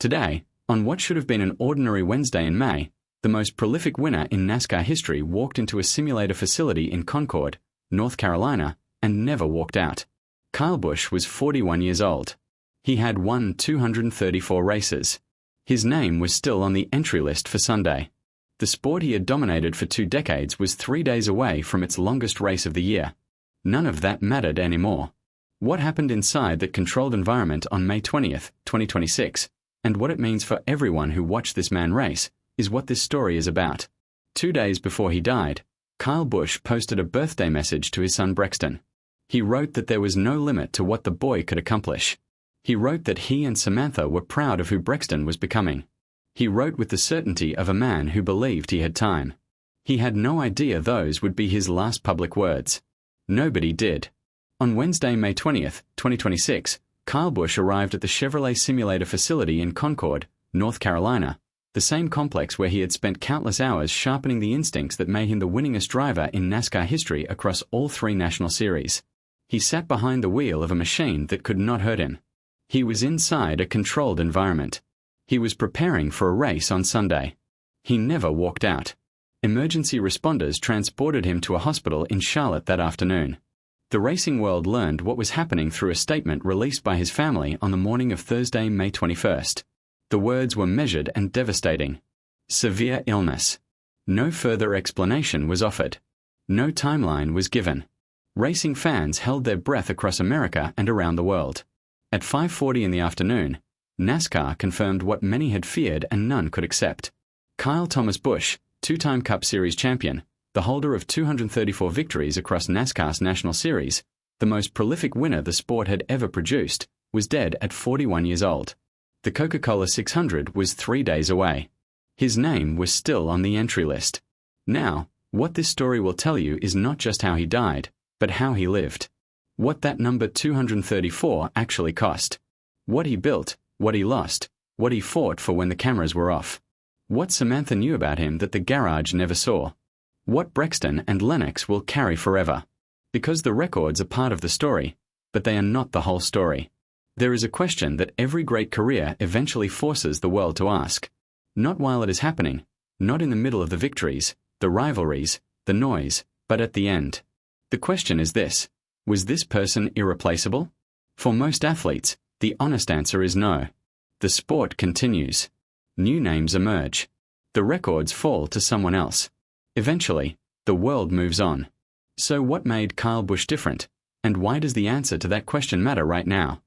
Today, on what should have been an ordinary Wednesday in May, the most prolific winner in NASCAR history walked into a simulator facility in Concord, North Carolina, and never walked out. Kyle Busch was 41 years old. He had won 234 races. His name was still on the entry list for Sunday. The sport he had dominated for 2 decades was 3 days away from its longest race of the year. None of that mattered anymore. What happened inside that controlled environment on May 20th, 2026, and what it means for everyone who watched this man race, is what this story is about. 2 days before he died, Kyle Busch posted a birthday message to his son Brexton. He wrote that there was no limit to what the boy could accomplish. He wrote that he and Samantha were proud of who Brexton was becoming. He wrote with the certainty of a man who believed he had time. He had no idea those would be his last public words. Nobody did. On Wednesday, May 20th, 2026, Kyle Busch arrived at the Chevrolet Simulator facility in Concord, North Carolina, the same complex where he had spent countless hours sharpening the instincts that made him the winningest driver in NASCAR history across all 3 national series. He sat behind the wheel of a machine that could not hurt him. He was inside a controlled environment. He was preparing for a race on Sunday. He never walked out. Emergency responders transported him to a hospital in Charlotte that afternoon. The racing world learned what was happening through a statement released by his family on the morning of Thursday, May 21st. The words were measured and devastating. Severe illness. No further explanation was offered. No timeline was given. Racing fans held their breath across America and around the world. At 5:40 in the afternoon, NASCAR confirmed what many had feared and none could accept. Kyle Thomas Busch, 2-time Cup Series champion, the holder of 234 victories across NASCAR's National Series, the most prolific winner the sport had ever produced, was dead at 41 years old. The Coca-Cola 600 was 3 days away. His name was still on the entry list. Now, what this story will tell you is not just how he died, but how he lived. What that number 234 actually cost. What he built, what he lost, what he fought for when the cameras were off. What Samantha knew about him that the garage never saw. What Brexton and Lennox will carry forever. Because the records are part of the story, but they are not the whole story. There is a question that every great career eventually forces the world to ask. Not while it is happening, not in the middle of the victories, the rivalries, the noise, but at the end. The question is this: was this person irreplaceable? For most athletes, the honest answer is no. The sport continues. New names emerge. The records fall to someone else. Eventually, the world moves on. So what made Kyle Busch different, and why does the answer to that question matter right now?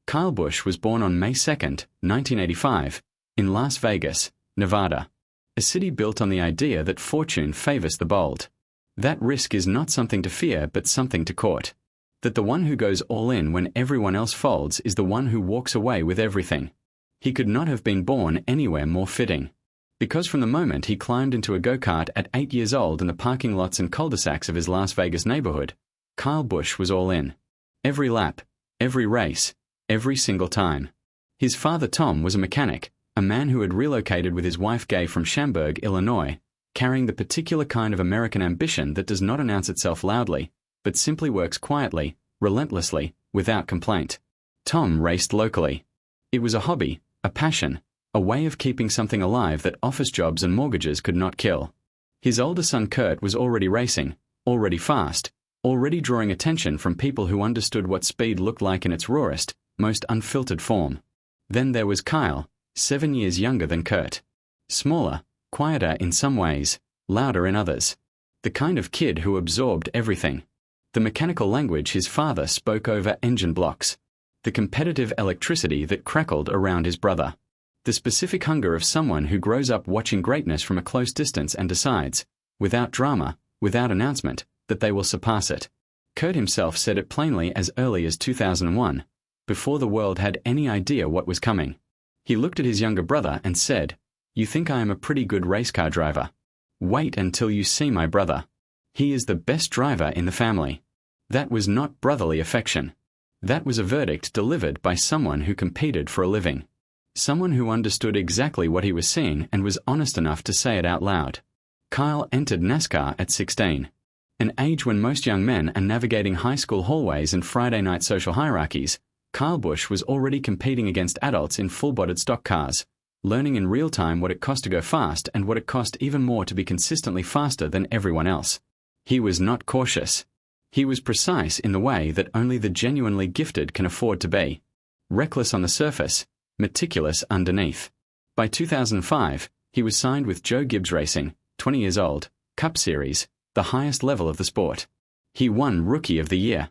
Kyle Busch was born on May 2nd, 1985, in Las Vegas, Nevada, a city built on the idea that fortune favors the bold. That risk is not something to fear but something to court. That the one who goes all in when everyone else folds is the one who walks away with everything. He could not have been born anywhere more fitting. Because from the moment he climbed into a go-kart at 8 years old in the parking lots and cul-de-sacs of his Las Vegas neighborhood, Kyle Busch was all in. Every lap, every race, every single time. His father Tom was a mechanic, a man who had relocated with his wife Gay from Schaumburg, Illinois, carrying the particular kind of American ambition that does not announce itself loudly, but simply works quietly, relentlessly, without complaint. Tom raced locally. It was a hobby, a passion, a way of keeping something alive that office jobs and mortgages could not kill. His older son Kurt was already racing, already fast, already drawing attention from people who understood what speed looked like in its rawest, most unfiltered form. Then there was Kyle, 7 years younger than Kurt. Smaller, quieter in some ways, louder in others. The kind of kid who absorbed everything. The mechanical language his father spoke over engine blocks. The competitive electricity that crackled around his brother. The specific hunger of someone who grows up watching greatness from a close distance and decides, without drama, without announcement, that they will surpass it. Kurt himself said it plainly as early as 2001, before the world had any idea what was coming. He looked at his younger brother and said, "You think I am a pretty good race car driver? Wait until you see my brother. He is the best driver in the family." That was not brotherly affection. That was a verdict delivered by someone who competed for a living. Someone who understood exactly what he was seeing and was honest enough to say it out loud. Kyle entered NASCAR at 16. An age when most young men are navigating high school hallways and Friday night social hierarchies, Kyle Busch was already competing against adults in full-bodied stock cars, learning in real time what it cost to go fast and what it cost even more to be consistently faster than everyone else. He was not cautious. He was precise in the way that only the genuinely gifted can afford to be. Reckless on the surface, meticulous underneath. By 2005, he was signed with Joe Gibbs Racing, 20 years old, Cup Series, the highest level of the sport. He won Rookie of the Year.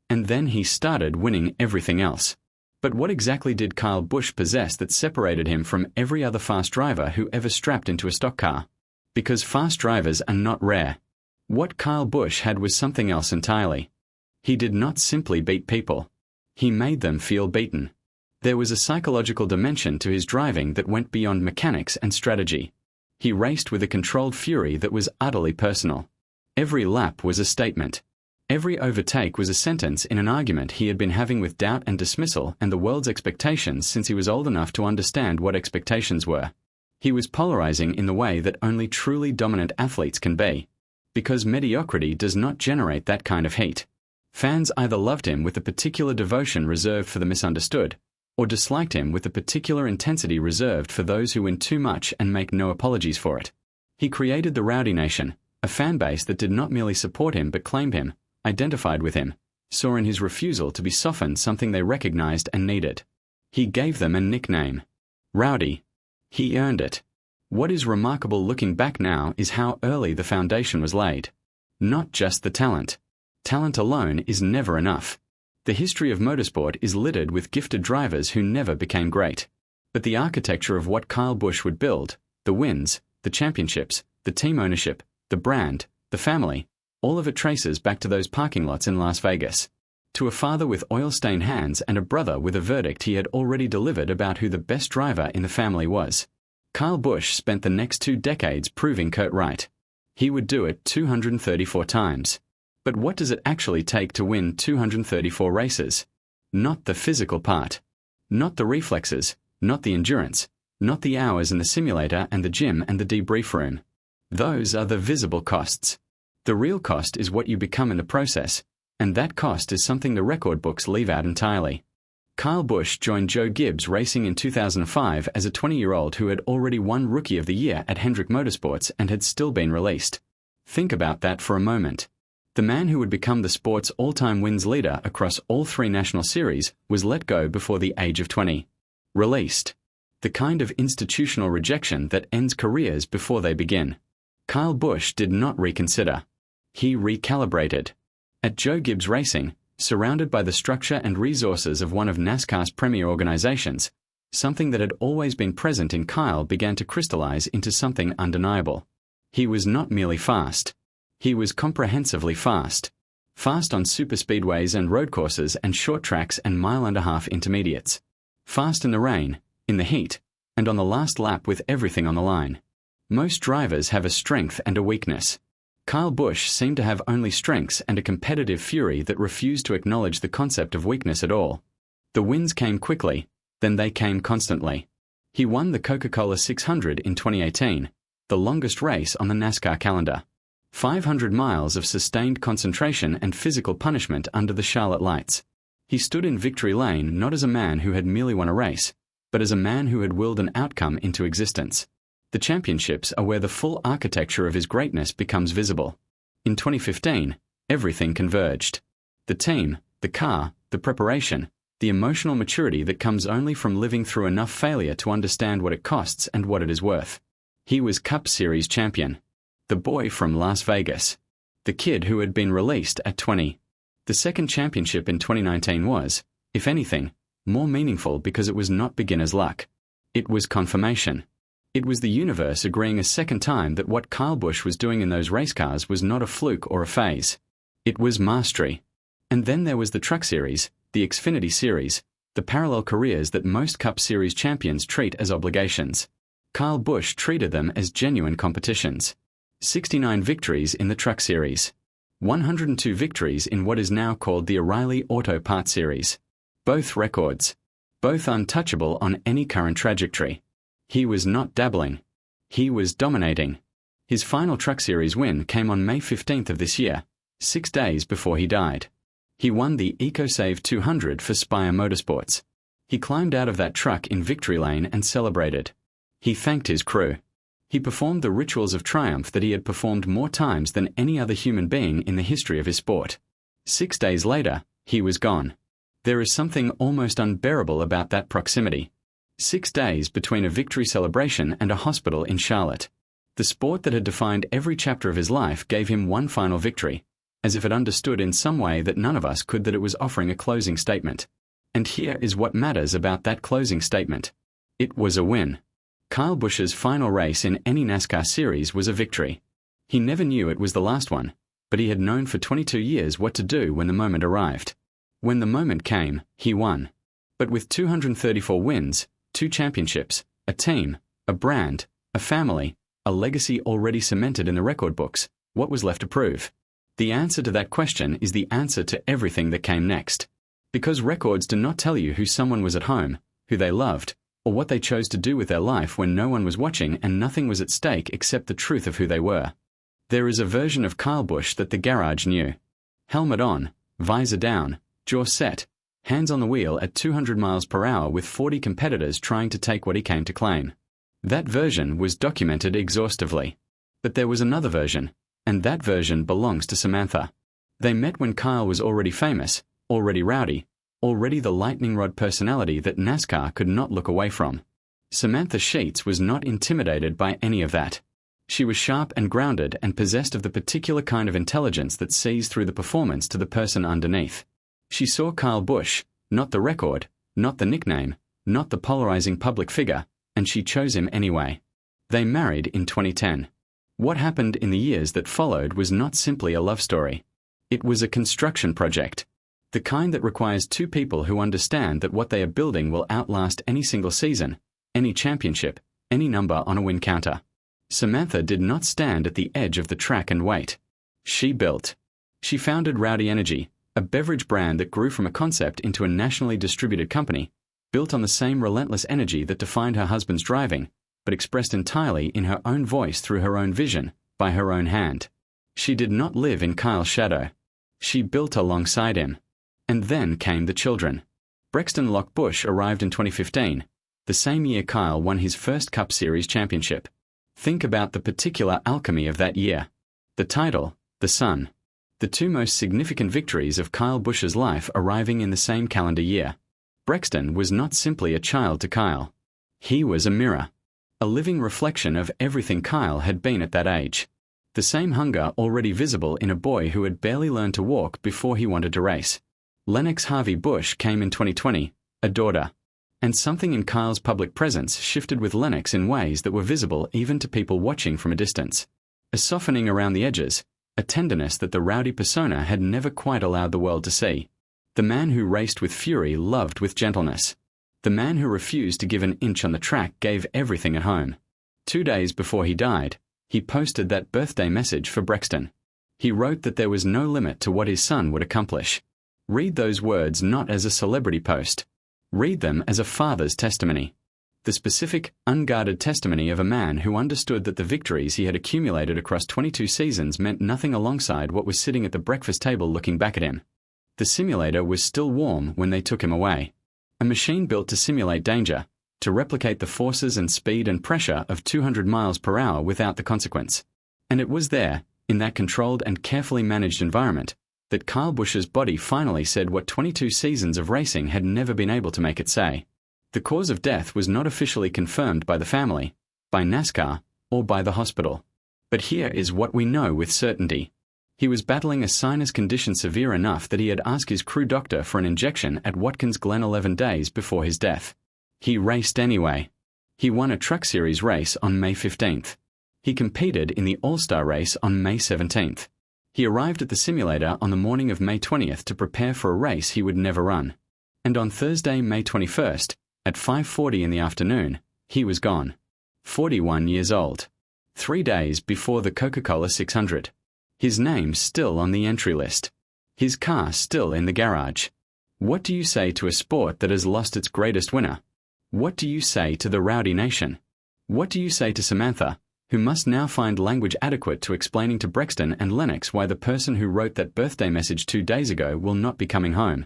And then he started winning everything else. But what exactly did Kyle Busch possess that separated him from every other fast driver who ever strapped into a stock car? Because fast drivers are not rare. What Kyle Busch had was something else entirely. He did not simply beat people. He made them feel beaten. There was a psychological dimension to his driving that went beyond mechanics and strategy. He raced with a controlled fury that was utterly personal. Every lap was a statement. Every overtake was a sentence in an argument he had been having with doubt and dismissal and the world's expectations since he was old enough to understand what expectations were. He was polarizing in the way that only truly dominant athletes can be. Because mediocrity does not generate that kind of heat. Fans either loved him with a particular devotion reserved for the misunderstood, or disliked him with a particular intensity reserved for those who win too much and make no apologies for it. He created the Rowdy Nation, a fan base that did not merely support him but claimed him, identified with him, saw in his refusal to be softened something they recognized and needed. He gave them a nickname. Rowdy. He earned it. What is remarkable looking back now is how early the foundation was laid. Not just the talent. Talent alone is never enough. The history of motorsport is littered with gifted drivers who never became great. But the architecture of what Kyle Busch would build, the wins, the championships, the team ownership, the brand, the family, all of it traces back to those parking lots in Las Vegas. To a father with oil-stained hands and a brother with a verdict he had already delivered about who the best driver in the family was. Kyle Busch spent the next 2 decades proving Kurt right. He would do it 234 times. But what does it actually take to win 234 races? Not the physical part. Not the reflexes, not the endurance, not the hours in the simulator and the gym and the debrief room. Those are the visible costs. The real cost is what you become in the process, and that cost is something the record books leave out entirely. Kyle Busch joined Joe Gibbs Racing in 2005 as a 20-year-old who had already won Rookie of the Year at Hendrick Motorsports and had still been released. Think about that for a moment. The man who would become the sport's all-time wins leader across all 3 national series was let go before the age of 20. Released. The kind of institutional rejection that ends careers before they begin. Kyle Busch did not reconsider. He recalibrated. At Joe Gibbs Racing, surrounded by the structure and resources of one of NASCAR's premier organizations, something that had always been present in Kyle began to crystallize into something undeniable. He was not merely fast. He was comprehensively fast. Fast on superspeedways and road courses and short tracks and mile-and-a-half intermediates. Fast in the rain, in the heat, and on the last lap with everything on the line. Most drivers have a strength and a weakness. Kyle Busch seemed to have only strengths and a competitive fury that refused to acknowledge the concept of weakness at all. The wins came quickly, then they came constantly. He won the Coca-Cola 600 in 2018, the longest race on the NASCAR calendar. 500 miles of sustained concentration and physical punishment under the Charlotte lights. He stood in victory lane not as a man who had merely won a race, but as a man who had willed an outcome into existence. The championships are where the full architecture of his greatness becomes visible. In 2015, everything converged. The team, the car, the preparation, the emotional maturity that comes only from living through enough failure to understand what it costs and what it is worth. He was Cup Series champion. The boy from Las Vegas. The kid who had been released at 20. The second championship in 2019 was, if anything, more meaningful because it was not beginner's luck. It was confirmation. It was the universe agreeing a second time that what Kyle Busch was doing in those race cars was not a fluke or a phase. It was mastery. And then there was the Truck Series, the Xfinity Series, the parallel careers that most Cup Series champions treat as obligations. Kyle Busch treated them as genuine competitions. 69 victories in the Truck Series. 102 victories in what is now called the O'Reilly Auto Parts Series. Both records. Both untouchable on any current trajectory. He was not dabbling. He was dominating. His final Truck Series win came on May 15th of this year, 6 days before he died. He won the EcoSave 200 for Spire Motorsports. He climbed out of that truck in victory lane and celebrated. He thanked his crew. He performed the rituals of triumph that he had performed more times than any other human being in the history of his sport. 6 days later, he was gone. There is something almost unbearable about that proximity. 6 days between a victory celebration and a hospital in Charlotte. The sport that had defined every chapter of his life gave him one final victory, as if it understood in some way that none of us could that it was offering a closing statement. And here is what matters about that closing statement. It was a win. Kyle Busch's final race in any NASCAR series was a victory. He never knew it was the last one, but he had known for 22 years what to do when the moment arrived. When the moment came, he won. But with 234 wins, 2 championships, a team, a brand, a family, a legacy already cemented in the record books, what was left to prove? The answer to that question is the answer to everything that came next. Because records do not tell you who someone was at home, who they loved, or what they chose to do with their life when no one was watching and nothing was at stake except the truth of who they were. There is a version of Kyle Busch that the garage knew. Helmet on, visor down, jaw set, hands on the wheel at 200 miles per hour with 40 competitors trying to take what he came to claim. That version was documented exhaustively. But there was another version, and that version belongs to Samantha. They met when Kyle was already famous, already rowdy, already the lightning rod personality that NASCAR could not look away from. Samantha Sheets was not intimidated by any of that. She was sharp and grounded and possessed of the particular kind of intelligence that sees through the performance to the person underneath. She saw Kyle Busch, not the record, not the nickname, not the polarizing public figure, and she chose him anyway. They married in 2010. What happened in the years that followed was not simply a love story. It was a construction project. The kind that requires 2 people who understand that what they are building will outlast any single season, any championship, any number on a win counter. Samantha did not stand at the edge of the track and wait. She built. She founded Rowdy Energy, a beverage brand that grew from a concept into a nationally distributed company, built on the same relentless energy that defined her husband's driving, but expressed entirely in her own voice through her own vision, by her own hand. She did not live in Kyle's shadow. She built alongside him. And then came the children. Brexton Locke Busch arrived in 2015, the same year Kyle won his first Cup Series championship. Think about the particular alchemy of that year. The title, the son. The 2 most significant victories of Kyle Busch's life arriving in the same calendar year. Brexton was not simply a child to Kyle. He was a mirror. A living reflection of everything Kyle had been at that age. The same hunger already visible in a boy who had barely learned to walk before he wanted to race. Lennox Harvey Busch came in 2020, a daughter. And something in Kyle's public presence shifted with Lennox in ways that were visible even to people watching from a distance. A softening around the edges, a tenderness that the rowdy persona had never quite allowed the world to see. The man who raced with fury loved with gentleness. The man who refused to give an inch on the track gave everything at home. 2 days before he died, he posted that birthday message for Brexton. He wrote that there was no limit to what his son would accomplish. Read those words not as a celebrity post. Read them as a father's testimony. The specific, unguarded testimony of a man who understood that the victories he had accumulated across 22 seasons meant nothing alongside what was sitting at the breakfast table looking back at him. The simulator was still warm when they took him away. A machine built to simulate danger, to replicate the forces and speed and pressure of 200 miles per hour without the consequence. And it was there, in that controlled and carefully managed environment, that Kyle Busch's body finally said what 22 seasons of racing had never been able to make it say. The cause of death was not officially confirmed by the family, by NASCAR, or by the hospital. But here is what we know with certainty. He was battling a sinus condition severe enough that he had asked his crew doctor for an injection at Watkins Glen 11 days before his death. He raced anyway. He won a Truck Series race on May 15th. He competed in the All-Star race on May 17th. He arrived at the simulator on the morning of May 20th to prepare for a race he would never run. And on Thursday, May 21st, at 5:40 in the afternoon, he was gone. 41 years old. 3 days before the Coca-Cola 600. His name still on the entry list. His car still in the garage. What do you say to a sport that has lost its greatest winner? What do you say to the Rowdy Nation? What do you say to Samantha, who must now find language adequate to explaining to Brexton and Lennox why the person who wrote that birthday message 2 days ago will not be coming home.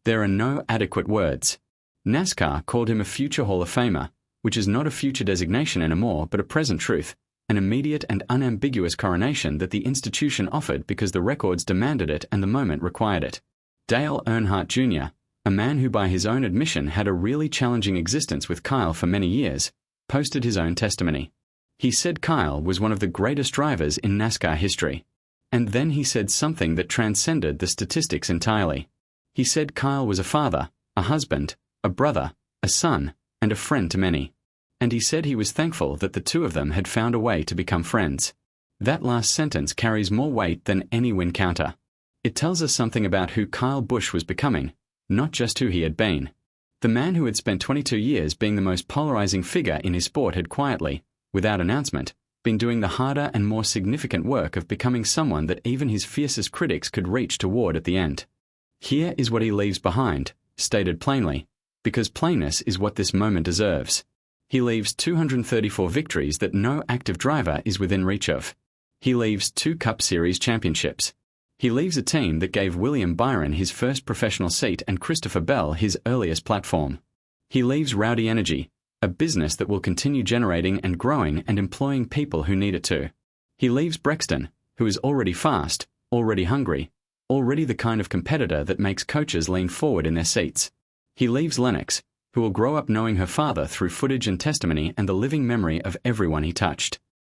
There are no adequate words. NASCAR called him a future Hall of Famer, which is not a future designation anymore but a present truth, an immediate and unambiguous coronation that the institution offered because the records demanded it and the moment required it. Dale Earnhardt Jr., a man who by his own admission had a really challenging existence with Kyle for many years, posted his own testimony. He said Kyle was one of the greatest drivers in NASCAR history. And then he said something that transcended the statistics entirely. He said Kyle was a father, a husband, a brother, a son, and a friend to many. And he said he was thankful that the two of them had found a way to become friends. That last sentence carries more weight than any win counter. It tells us something about who Kyle Busch was becoming, not just who he had been. The man who had spent 22 years being the most polarizing figure in his sport had quietly, without announcement, been doing the harder and more significant work of becoming someone that even his fiercest critics could reach toward at the end. Here is what he leaves behind, stated plainly, because plainness is what this moment deserves. He leaves 234 victories that no active driver is within reach of. He leaves 2 Cup Series championships. He leaves a team that gave William Byron his first professional seat and Christopher Bell his earliest platform. He leaves Rowdy Energy, a business that will continue generating and growing and employing people who need it to. He leaves Brexton, who is already fast, already hungry, already the kind of competitor that makes coaches lean forward in their seats. He leaves Lennox, who will grow up knowing her father through footage and testimony and the living memory of everyone he touched.